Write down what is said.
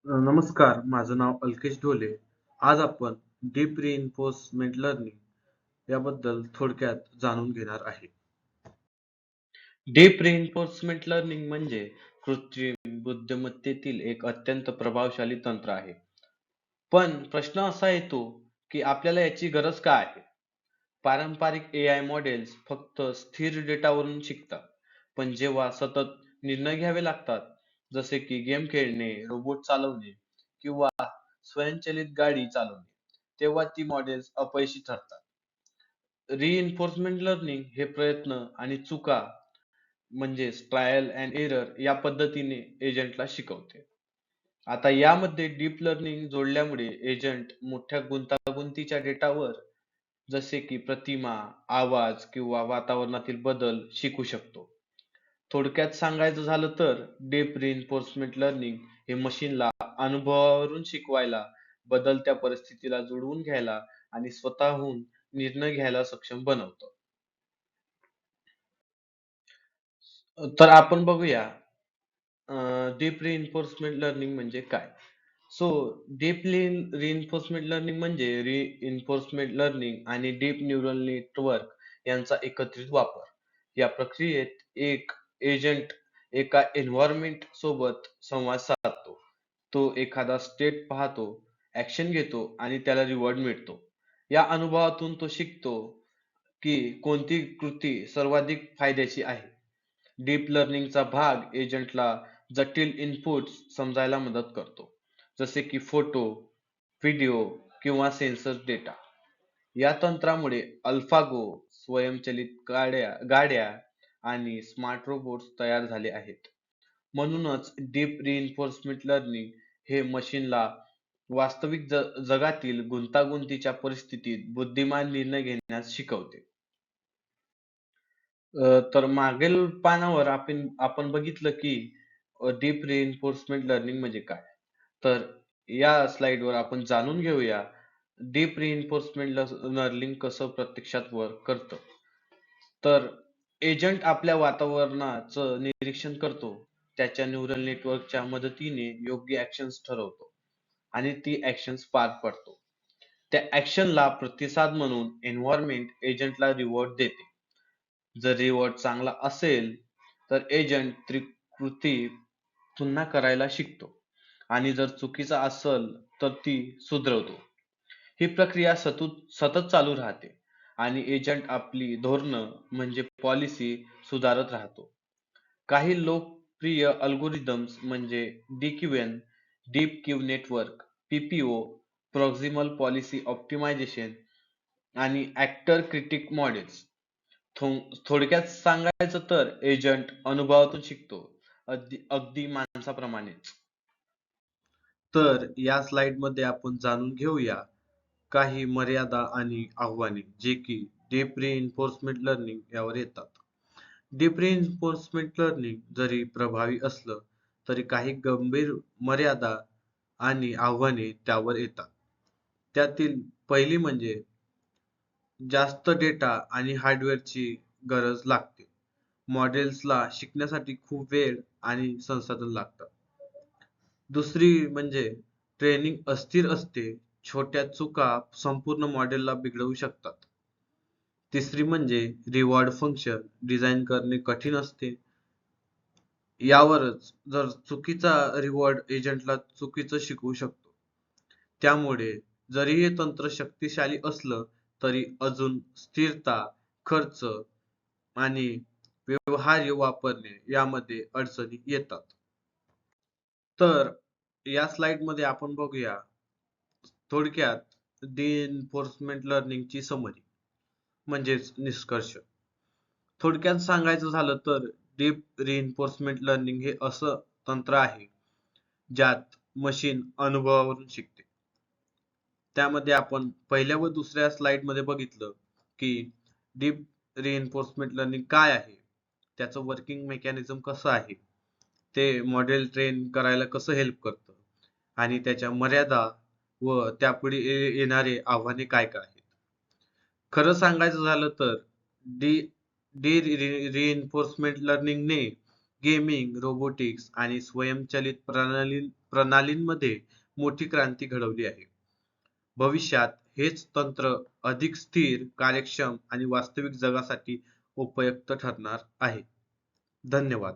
नमस्कार, माझं नाव अल्केश ढोले. आज आपण डीप रिइन्फोर्समेंट लर्निंग याबद्दल थोडक्यात जाणून घेणार आहे. डीप रिइन्फोर्समेंट लर्निंग म्हणजे कृत्रिम बुद्धिमत्तेतील एक अत्यंत प्रभावशाली तंत्र आहे. पण प्रश्न असा येतो, की आपल्याला याची गरज का आहे? पारंपरिक एआय मॉडेल्स फक्त स्थिर डेटावरून शिकतात. पण जेव्हा सतत निर्णय घ्यावे लागतात, जसे की गेम खेळणे, रोबोट चालवणे किंवा स्वयंचलित गाडी चालवणे, तेव्हा ती मॉडेल्स अपयशी ठरतात. रिइन्फोर्समेंट लर्निंग हे प्रयत्न आणि चुका म्हणजेच ट्रायल अँड एरर या पद्धतीने एजंटला शिकवते. आता यामध्ये डीप लर्निंग जोडल्यामुळे एजंट मोठ्या गुंतागुंतीच्या डेटावर जसे की प्रतिमा, आवाज किंवा वातावरणातील बदल शिकू शकतो. थोडक्यात सांगायचं झालं तर डीप रिइन्फोर्समेंट लर्निंग हे मशीनला अनुभवावरून शिकवायला, बदलत्या परिस्थितीला जुळवून घ्यायला आणि स्वतःहून निर्णय घ्यायला सक्षम बनवतं. तर आपण बघूया डीप रिइन्फोर्समेंट लर्निंग म्हणजे काय? सो डीपली रिइन्फोर्समेंट लर्निंग म्हणजे रिइन्फोर्समेंट लर्निंग आणि डीप न्यूरल नेटवर्क यांचा एकत्रित वापर. या प्रक्रियेत एक एजंट एका एन्व्हायरमेंट सोबत संवाद साधतो. तो एखादा स्टेट पाहतो, ऍक्शन घेतो आणि त्याला रिवॉर्ड मिळतो. या अनुभवातून तो शिकतो की कोणती कृती सर्वाधिक फायद्याची आहे. डीप लर्निंगचा भाग एजंटला जटिल इनपुट्स समजायला मदत करतो, जसे की फोटो, व्हिडिओ किंवा सेन्सर डेटा. या तंत्रामुळे अल्फागो, स्वयंचलित गाड्या आणि स्मार्ट रोबोट्स तयार झाले आहेत. म्हणूनच डीप रिइन्फोर्समेंट लर्निंग हे मशीनला वास्तविक जगातील गुंतागुंतीच्या परिस्थितीत बुद्धिमान निर्णय घेण्यास शिकवते. तर मागील पानावर आपण बघितलं की डीप रिइन्फोर्समेंट लर्निंग म्हणजे काय? तर या स्लाइडवर आपण जाणून घेऊया डीप रिइन्फोर्समेंट लर्निंग कसं प्रत्यक्षात वर्क करतं. तर एजंट आपल्या वातावरणाचं निरीक्षण करतो, त्याच्या न्यूरल नेटवर्कच्या मदतीने योग्य ऍक्शन्स ठरवतो आणि ती ऍक्शन्स पार पाडतो. त्या ऍक्शनला प्रतिसाद म्हणून एन्व्हायरमेंट एजंटला रिवॉर्ड देते. जर रिवॉर्ड चांगला असेल, तर एजंट ती कृती पुन्हा करायला शिकतो आणि जर चुकीचा असेल, तर ती सुधरवतो. ही प्रक्रिया सतत चालू राहते आणि एजंट आपली धोरणं म्हणजे पॉलिसी सुधारत राहतो. काही लोकप्रिय अल्गोरिदम्स म्हणजे DQN, deep Q network, PPO, proximal policy optimisation आणि ऍक्टर क्रिटिक मॉडेल्स. थोडक्यात सांगायचं तर एजंट अनुभवातून शिकतो, अगदी माणसाप्रमाणेच. तर या स्लाइडमध्ये आपण जाणून घेऊया काही मर्यादा आणि आव्हाने जे की डीप रिइन्फोर्समेंट लर्निंग यावर येतात. डीप रिइन्फोर्समेंट लर्निंग जरी प्रभावी असलं तरी काही गंभीर मर्यादा आणि आव्हाने त्यावर येतात. त्यातील पहिली म्हणजे जास्त डेटा आणि हार्डवेअरची गरज लागते. मॉडेल्सला शिकण्यासाठी खूप वेळ आणि संसाधन लागतात. दुसरी म्हणजे ट्रेनिंग अस्थिर असते. छोट्या चुका संपूर्ण मॉडेलला बिघडवू शकतात. तिसरी म्हणजे रिवॉर्ड फंक्शन डिझाइन करणे कठीण असते. यावरच जर चुकीचा रिवॉर्ड एजंटला चुकीचं शिकवू शकतो. त्यामुळे जरी हे तंत्र शक्तिशाली असलं तरी अजून स्थिरता, खर्च आणि व्यवहार्य वापरणे यामध्ये अडचणी येतात. तर या स्लाइडमध्ये आपण बघूया थोडक्यात रिइन्फोर्समेंट लर्निंगची समरी म्हणजेच निष्कर्ष. थोडक्यात सांगायचं झालं तर डीप रिइन्फोर्समेंट लर्निंग हे असं तंत्र आहे ज्यात मशीन अनुभवावरून शिकते. त्यामध्ये आपण पहिल्या व दुसऱ्या स्लाइडमध्ये बघितलं की डीप रिइन्फोर्समेंट लर्निंग काय आहे, त्याचं वर्किंग मेकॅनिझम कसं आहे, ते मॉडेल ट्रेन करायला कसं हेल्प करतं आणि त्याच्या मर्यादा व त्यापुढे येणारे आव्हाने काय काय आहेत. खरं सांगायचं झालं तर डी डी रिइन्फोर्समेंट लर्निंगने गेमिंग, रोबोटिक्स आणि स्वयंचलित प्रणालींमध्ये मोठी क्रांती घडवली आहे. भविष्यात हेच तंत्र अधिक स्थिर, कार्यक्षम आणि वास्तविक जगासाठी उपयुक्त ठरणार आहे. धन्यवाद.